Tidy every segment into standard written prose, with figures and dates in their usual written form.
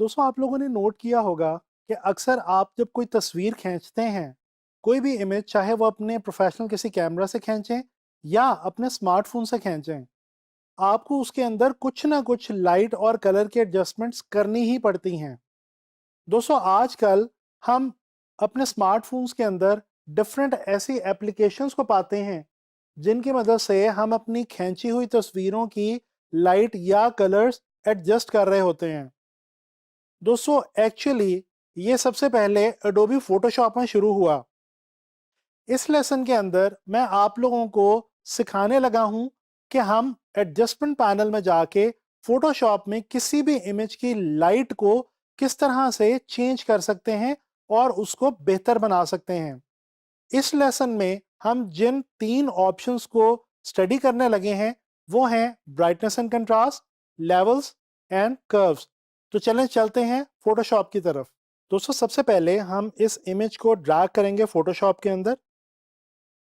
दोस्तों आप लोगों ने नोट किया होगा कि अक्सर आप जब कोई तस्वीर खींचते हैं, कोई भी इमेज, चाहे वो अपने प्रोफेशनल किसी कैमरा से खींचें या अपने स्मार्टफोन से खींचें, आपको उसके अंदर कुछ ना कुछ लाइट और कलर के एडजस्टमेंट्स करनी ही पड़ती हैं। दोस्तों आजकल हम अपने स्मार्टफोन्स के अंदर डिफरेंट ऐसी एप्लीकेशंस को पाते हैं जिनकी मदद से हम अपनी खींची हुई तस्वीरों की लाइट या कलर्स एडजस्ट कर रहे होते हैं। दोस्तों एक्चुअली ये सबसे पहले एडोबी फोटोशॉप में शुरू हुआ। इस लेसन के अंदर मैं आप लोगों को सिखाने लगा हूं कि हम एडजस्टमेंट पैनल में जाके फोटोशॉप में किसी भी इमेज की लाइट को किस तरह से चेंज कर सकते हैं और उसको बेहतर बना सकते हैं। इस लेसन में हम जिन 3 ऑप्शंस को स्टडी करने लगे हैं वो हैं brightness and contrast, levels and curves. तो चलें चलते हैं फोटोशॉप की तरफ। दोस्तों सबसे पहले हम इस इमेज को ड्रैग करेंगे फोटोशॉप के अंदर।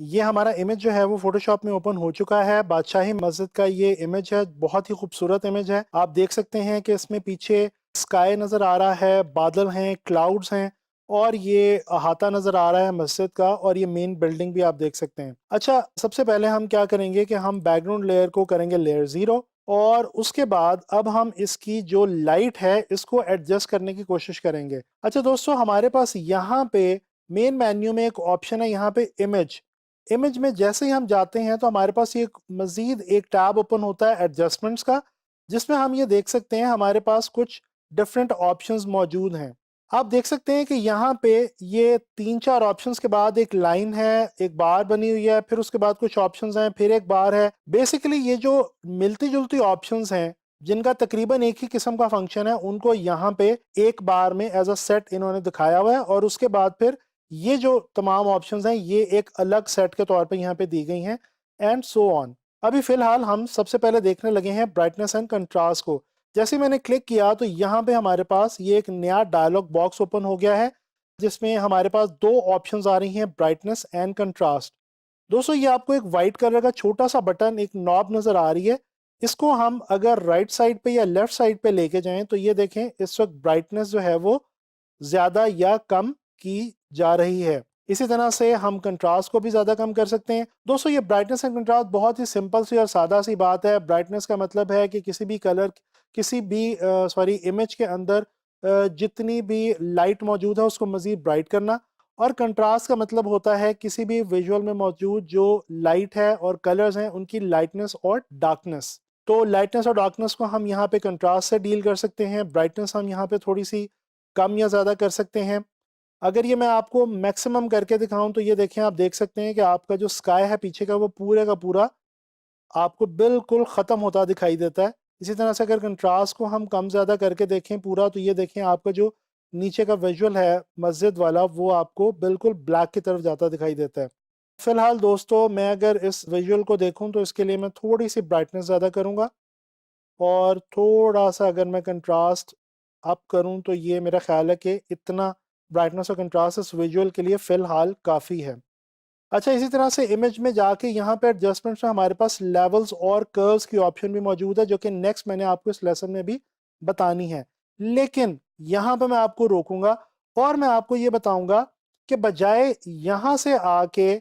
ये हमारा इमेज जो है वो फोटोशॉप में ओपन हो चुका है। बादशाही मस्जिद का ये इमेज है, बहुत ही खूबसूरत इमेज है। आप देख सकते हैं कि इसमें पीछे स्काई नज़र आ रहा है, बादल हैं, क्लाउड्स हैं और ये अहाता नज़र आ रहा है मस्जिद का, और ये मेन बिल्डिंग भी आप देख सकते हैं। अच्छा, सबसे पहले हम क्या करेंगे कि हम बैकग्राउंड लेयर को करेंगे लेयर 0, और उसके बाद अब हम इसकी जो लाइट है इसको एडजस्ट करने की कोशिश करेंगे। अच्छा दोस्तों, हमारे पास यहाँ पे मेन मेन्यू में एक ऑप्शन है, यहाँ पे इमेज। इमेज में जैसे ही हम जाते हैं तो हमारे पास ये मजीद एक टैब ओपन होता है एडजस्टमेंट्स का, जिसमें हम ये देख सकते हैं हमारे पास कुछ डिफरेंट ऑप्शंस मौजूद हैं। आप देख सकते हैं कि यहाँ पे ये 3-4 ऑप्शंस के बाद एक लाइन है, एक बार बनी हुई है, फिर उसके बाद कुछ ऑप्शंस हैं, फिर एक बार है। बेसिकली ये जो मिलती जुलती ऑप्शंस हैं जिनका तकरीबन एक ही किस्म का फंक्शन है, उनको यहाँ पे एक बार में एज अ सेट इन्होंने दिखाया हुआ है, और उसके बाद फिर ये जो तमाम ऑप्शंस हैं ये एक अलग सेट के तौर पे यहाँ पे दी गई हैं, एंड सो ऑन। अभी फिलहाल हम सबसे पहले देखने लगे हैं ब्राइटनेस एंड कंट्रास्ट को। जैसे ही मैंने क्लिक किया तो यहाँ पे हमारे पास ये एक नया डायलॉग बॉक्स ओपन हो गया है, जिसमें हमारे पास 2 ऑप्शंस आ रही हैं, ब्राइटनेस एंड कंट्रास्ट। दोस्तों ये आपको एक वाइट कलर का छोटा सा बटन, एक नॉब नजर आ रही है। इसको हम अगर राइट साइड पे या लेफ्ट साइड पे लेके जाएं तो ये देखें इस वक्त ब्राइटनेस जो है वो ज्यादा या कम की जा रही है। इसी तरह से हम कंट्रास्ट को भी ज्यादा कम कर सकते हैं। दोस्तों ये ब्राइटनेस एंड कंट्रास्ट बहुत ही सिंपल सी और सादा सी बात है। ब्राइटनेस का मतलब है कि किसी भी कलर, किसी भी सॉरी इमेज के अंदर जितनी भी लाइट मौजूद है उसको मजीद ब्राइट करना, और कंट्रास्ट का मतलब होता है किसी भी विजुअल में मौजूद जो लाइट है और कलर्स हैं उनकी लाइटनेस और डार्कनेस। तो लाइटनेस और डार्कनेस को हम यहाँ पे कंट्रास्ट से डील कर सकते हैं, ब्राइटनेस हम यहाँ पे थोड़ी सी कम या ज़्यादा कर सकते हैं। अगर ये मैं आपको मैक्सिमम करके दिखाऊं तो ये देखें, आप देख सकते हैं कि आपका जो स्काई है पीछे का वो पूरे का पूरा आपको बिल्कुल ख़त्म होता दिखाई देता है। इसी तरह से अगर कंट्रास्ट को हम कम ज़्यादा करके देखें पूरा, तो ये देखें आपका जो नीचे का विजुअल है मस्जिद वाला वो आपको बिल्कुल ब्लैक की तरफ जाता दिखाई देता है। फिलहाल दोस्तों मैं अगर इस विजुअल को देखूं तो इसके लिए मैं थोड़ी सी ब्राइटनेस ज़्यादा करूँगा, और थोड़ा सा अगर मैं कंट्रास्ट अप करूं तो ये मेरा ख्याल है कि इतना ब्राइटनेस और कंट्रास्ट इस विजुअल के लिए फ़िलहाल काफ़ी है। अच्छा, इसी तरह से इमेज में जाके यहाँ पे एडजस्टमेंट्स में हमारे पास लेवल्स और कर्व्स की ऑप्शन भी मौजूद है, जो कि नेक्स्ट मैंने आपको इस लेसन में भी बतानी है। लेकिन यहाँ पे मैं आपको रोकूंगा और मैं आपको ये बताऊंगा कि बजाय यहाँ से आके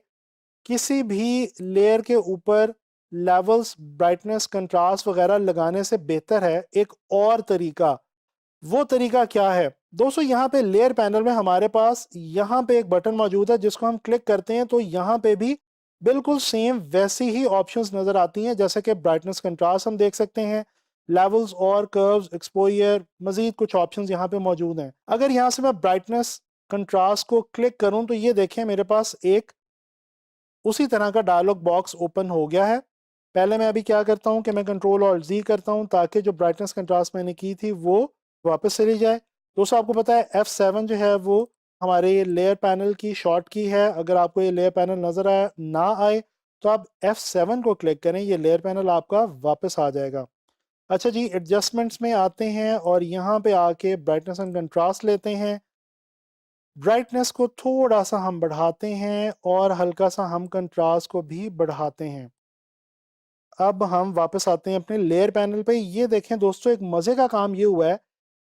किसी भी लेयर के ऊपर लेवल्स, ब्राइटनेस, कंट्रास्ट वगैरह लगाने से बेहतर है एक और तरीका। वो तरीका क्या है दोस्तों? यहाँ पे लेयर पैनल में हमारे पास यहाँ पे एक बटन मौजूद है, जिसको हम क्लिक करते हैं तो यहाँ पे भी बिल्कुल सेम वैसी ही ऑप्शंस नजर आती हैं, जैसे कि ब्राइटनेस, कंट्रास्ट हम देख सकते हैं, लेवल्स और कर्व्स, एक्सपोजर, मजीद कुछ ऑप्शंस यहाँ पे मौजूद हैं। अगर यहाँ से मैं ब्राइटनेस, कंट्रास्ट को क्लिक करूं तो ये देखें मेरे पास एक उसी तरह का डायलॉग बॉक्स ओपन हो गया है। पहले मैं अभी क्या करता हूं कि मैं कंट्रोल और जी करता हूं ताकि जो ब्राइटनेस कंट्रास्ट मैंने की थी वो वापस चली जाए। दोस्तों आपको पता है F7 जो है वो हमारे लेयर पैनल की शॉर्ट की है। अगर आपको ये लेयर पैनल नजर आए ना आए तो आप F7 को क्लिक करें, ये लेयर पैनल आपका वापस आ जाएगा। अच्छा जी, एडजस्टमेंट्स में आते हैं और यहाँ पे आके ब्राइटनेस एंड कंट्रास्ट लेते हैं। ब्राइटनेस को थोड़ा सा हम बढ़ाते हैं और हल्का सा हम कंट्रास्ट को भी बढ़ाते हैं। अब हम वापस आते हैं अपने लेयर पैनल पे। ये देखें दोस्तों, एक मज़े का काम ये हुआ है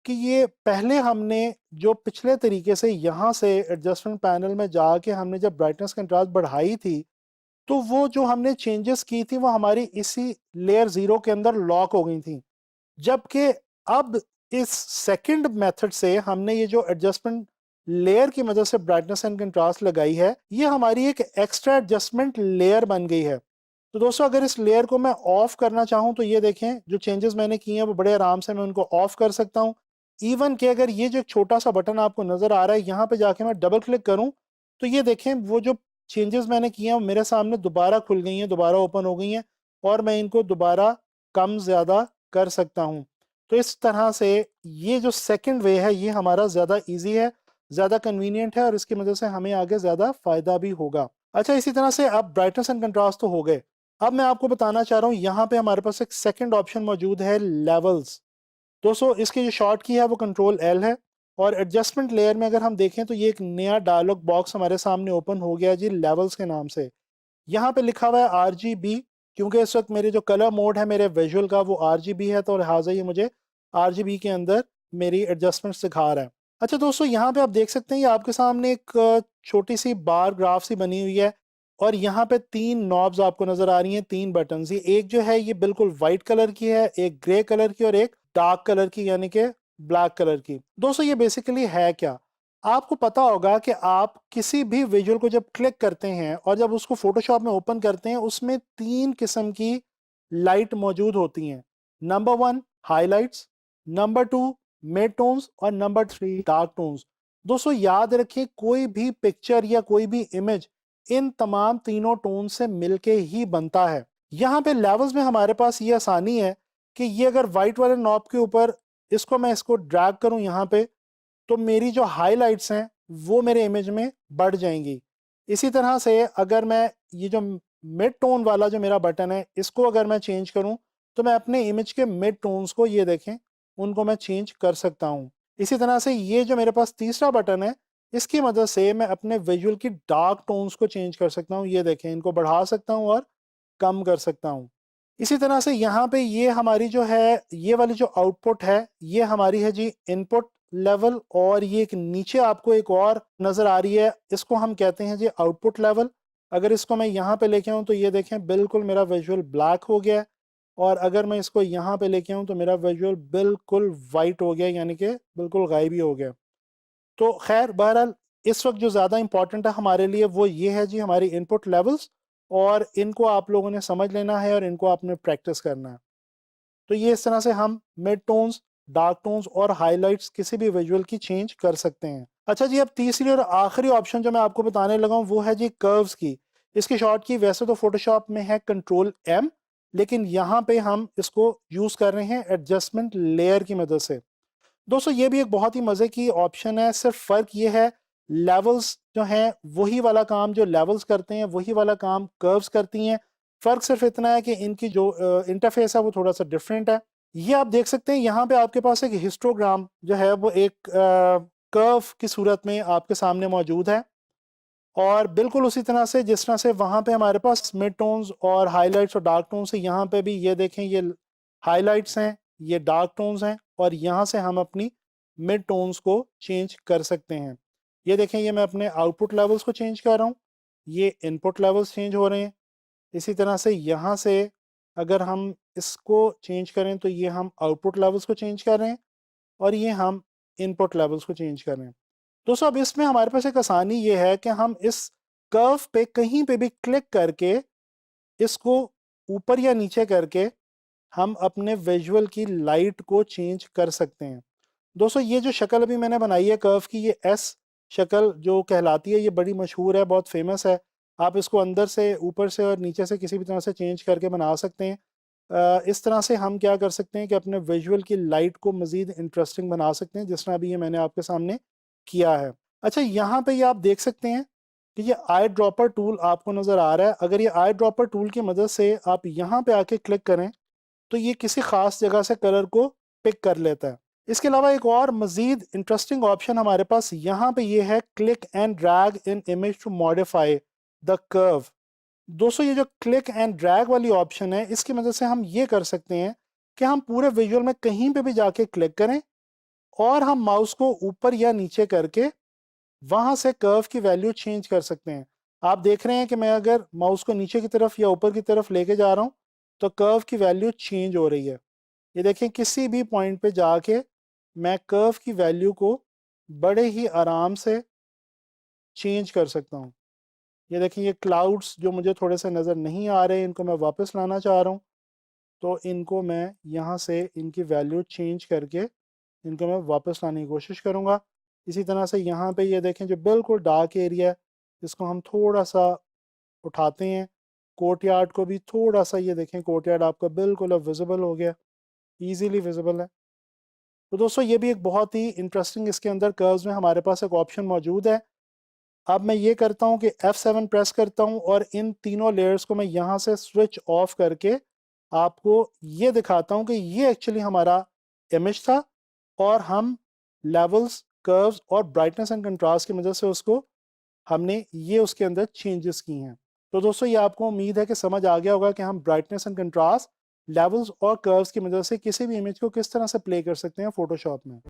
कि ये पहले हमने जो पिछले तरीके से यहाँ से एडजस्टमेंट पैनल में जाके हमने जब ब्राइटनेस कंट्रास्ट बढ़ाई थी, तो वो जो हमने चेंजेस की थी वो हमारी इसी लेयर 0 के अंदर लॉक हो गई थी। जबकि अब इस सेकंड मेथड से हमने ये जो एडजस्टमेंट लेयर की मदद से ब्राइटनेस एंड कंट्रास्ट लगाई है, ये हमारी एक एक्स्ट्रा एडजस्टमेंट लेयर बन गई है। तो दोस्तों, अगर इस लेयर को मैं ऑफ करना चाहूं तो ये देखें, जो चेंजेस मैंने किए हैं वो बड़े आराम से मैं उनको ऑफ कर सकता हूं। इवन कि अगर ये जो एक छोटा सा बटन आपको नजर आ रहा है, यहाँ पे जाके मैं डबल क्लिक करूं तो ये देखें, वो जो चेंजेस मैंने किए हैं वो मेरे सामने दोबारा खुल गई हैं, दोबारा ओपन हो गई हैं, और मैं इनको दोबारा कम ज़्यादा कर सकता हूं। तो इस तरह से ये जो सेकंड वे है ये हमारा ज़्यादा इजी है, ज़्यादा कन्वीनियंट है, और इसकी वजह से हमें आगे ज़्यादा फ़ायदा भी होगा। अच्छा, इसी तरह से अब ब्राइटनेस एंड कंट्रास्ट तो हो गए। अब मैं आपको बताना चाह रहा हूँ, यहाँ पे हमारे पास एक सेकंड ऑप्शन मौजूद है, लेवल्स। दोस्तों, इसकी जो शॉर्ट की है वो कंट्रोल एल है, और एडजस्टमेंट लेयर में अगर हम देखें तो ये एक नया डायलॉग बॉक्स हमारे सामने ओपन हो गया जी, लेवल्स के नाम से। यहाँ पे लिखा हुआ है RGB, क्योंकि इस वक्त मेरे जो कलर मोड है मेरे विजुअल का वो RGB है, तो लिहाजा ये मुझे RGB के अंदर मेरी एडजस्टमेंट सिखा रहा है। अच्छा दोस्तों, यहाँ पे आप देख सकते हैं, ये आपके सामने एक छोटी सी बार ग्राफ सी बनी हुई है, और यहाँ पे 3 नॉब्स आपको नजर आ रही हैं, 3 बटन। ये एक जो है ये बिल्कुल वाइट कलर की है, एक ग्रे कलर की, और एक डार्क कलर की यानी कि ब्लैक कलर की। दोस्तों, ये बेसिकली है क्या, आपको पता होगा कि आप किसी भी विजुअल को जब क्लिक करते हैं और जब उसको फोटोशॉप में ओपन करते हैं, उसमें 3 किस्म की लाइट मौजूद होती हैं। Number 1 highlights, number 2 mid tones, और नंबर 3 डार्क टोन्स। दोस्तों, याद रखिए, कोई भी पिक्चर या कोई भी इमेज इन तमाम तीनों टोन से मिलके ही बनता है। यहाँ पे लेवल्स में हमारे पास ये आसानी है कि ये अगर वाइट वाले नॉब के ऊपर इसको ड्रैग करूं यहाँ पे, तो मेरी जो हाइलाइट्स हैं वो मेरे इमेज में बढ़ जाएंगी। इसी तरह से अगर मैं ये जो मिड टोन वाला जो मेरा बटन है, इसको अगर मैं चेंज करूं, तो मैं अपने इमेज के मिड टोन्स को, ये देखें, उनको मैं चेंज कर सकता हूं। इसी तरह से ये जो मेरे पास तीसरा बटन है, इसकी मदद से मैं अपने विजुअल की डार्क टोन्स को चेंज कर सकता हूं। ये देखें, इनको बढ़ा सकता हूं और कम कर सकता हूं। इसी तरह से यहाँ पे ये हमारी जो है, ये वाली जो आउटपुट है, ये हमारी है जी इनपुट लेवल, और ये एक नीचे आपको एक और नजर आ रही है, इसको हम कहते हैं जी आउटपुट लेवल। अगर इसको मैं यहाँ पे लेके आऊँ तो ये देखें, बिल्कुल मेरा विजुअल ब्लैक हो गया है, और अगर मैं इसको यहाँ पे लेके आऊँ तो मेरा विजुअल बिल्कुल वाइट हो गया, यानी कि बिल्कुल गायब ही हो गया। तो खैर, बहरहाल, इस वक्त जो ज़्यादा इंपॉर्टेंट है हमारे लिए वो ये है जी, हमारी इनपुट लेवल्स, और इनको आप लोगों ने समझ लेना है और इनको आपने प्रैक्टिस करना है। तो ये इस तरह से हम मिड टोन्स, डार्क टोन्स और हाइलाइट्स किसी भी विजुअल की चेंज कर सकते हैं। अच्छा जी, अब तीसरी और आखिरी ऑप्शन जो मैं आपको बताने लगा हूँ वो है जी कर्व्स की। इसकी शॉर्ट की वैसे तो फोटोशॉप में है कंट्रोल M, लेकिन यहाँ पे हम इसको यूज़ कर रहे हैं एडजस्टमेंट लेयर की मदद से। दोस्तों, ये भी एक बहुत ही मज़े की ऑप्शन है, सिर्फ फ़र्क ये है, लेवल्स जो हैं वही वाला काम जो लेवल्स करते हैं वही वाला काम कर्व्स करती हैं। फ़र्क सिर्फ इतना है कि इनकी जो इंटरफेस है वो थोड़ा सा डिफरेंट है। ये आप देख सकते हैं, यहाँ पे आपके पास एक हिस्टोग्राम जो है वो एक कर्व की सूरत में आपके सामने मौजूद है, और बिल्कुल उसी तरह से जिस तरह से वहाँ पे हमारे पास मिड टोन्स और हाइलाइट्स और डार्क टोन्स है, यहाँ पे भी ये देखें, ये हाइलाइट्स हैं, ये डार्क टोन्स हैं, और यहाँ से हम अपनी मिड टोन्स को चेंज कर सकते हैं। ये देखें, ये मैं अपने आउटपुट लेवल्स को चेंज कर रहा हूँ, ये इनपुट लेवल्स चेंज हो रहे हैं। इसी तरह से यहाँ से अगर हम इसको चेंज करें तो ये हम आउटपुट लेवल्स को चेंज कर रहे हैं, और ये हम इनपुट लेवल्स को चेंज कर रहे हैं। दोस्तों, अब इसमें हमारे पास एक आसानी ये है कि हम इस कर्व पे कहीं पे भी क्लिक करके इसको ऊपर या नीचे करके हम अपने विजुअल की लाइट को चेंज कर सकते हैं। दोस्तों, ये जो शक्ल अभी मैंने बनाई है कर्व की, ये एस शक्ल जो कहलाती है, ये बड़ी मशहूर है, बहुत फेमस है। आप इसको अंदर से, ऊपर से और नीचे से किसी भी तरह से चेंज करके बना सकते हैं। इस तरह से हम क्या कर सकते हैं कि अपने विजुअल की लाइट को मज़ीद इंटरेस्टिंग बना सकते हैं, जिस तरह अभी ये मैंने आपके सामने किया है। अच्छा, यहाँ पे ये आप देख सकते हैं कि ये आई ड्रॉपर टूल आपको नज़र आ रहा है। अगर ये आई ड्रॉपर टूल की मदद से आप यहाँ पे आके क्लिक करें तो ये किसी ख़ास जगह से कलर को पिक कर लेता है। इसके अलावा एक और मज़ीद इंटरेस्टिंग ऑप्शन हमारे पास यहाँ पे ये है, click and drag in image to modify the curve. दोस्तों, ये जो क्लिक एंड ड्रैग वाली ऑप्शन है, इसकी मदद से हम ये कर सकते हैं कि हम पूरे विजुअल में कहीं पे भी जाके क्लिक करें, और हम माउस को ऊपर या नीचे करके वहां से कर्व की वैल्यू चेंज कर सकते हैं। आप देख रहे हैं कि मैं अगर माउस को नीचे की तरफ या ऊपर की तरफ लेके जा रहा हूं तो कर्व की वैल्यू चेंज हो रही है। ये देखें, किसी भी पॉइंट पे जाके मैं कर्व की वैल्यू को बड़े ही आराम से चेंज कर सकता हूँ। ये देखें, ये क्लाउड्स जो मुझे थोड़े से नज़र नहीं आ रहे, इनको मैं वापस लाना चाह रहा हूँ, तो इनको मैं यहाँ से इनकी वैल्यू चेंज करके इनको मैं वापस लाने की कोशिश करूँगा। इसी तरह से यहाँ पे ये देखें, जो बिल्कुल डार्क एरिया है इसको हम थोड़ा सा उठाते हैं। कोर्टयार्ड को भी थोड़ा सा, ये देखें कोर्टयार्ड आपका बिल्कुल अब विजिबल हो गया, ईजीली विजिबल है। तो दोस्तों ये भी एक बहुत ही इंटरेस्टिंग, इसके अंदर कर्व्स में हमारे पास एक ऑप्शन मौजूद है। अब मैं ये करता हूँ कि F7 प्रेस करता हूँ और इन तीनों लेयर्स को मैं यहाँ से स्विच ऑफ करके आपको ये दिखाता हूँ कि ये एक्चुअली हमारा इमेज था और हम लेवल्स, कर्व्स और ब्राइटनेस एंड कंट्रास्ट की मदद से उसको हमने ये उसके अंदर चेंजेस की हैं। तो दोस्तों ये आपको उम्मीद है कि समझ आ गया होगा कि हम ब्राइटनेस एंड कंट्रास्ट, लेवल्स और कर्व्स की मदद से किसी भी इमेज को किस तरह से प्ले कर सकते हैं फोटोशॉप में।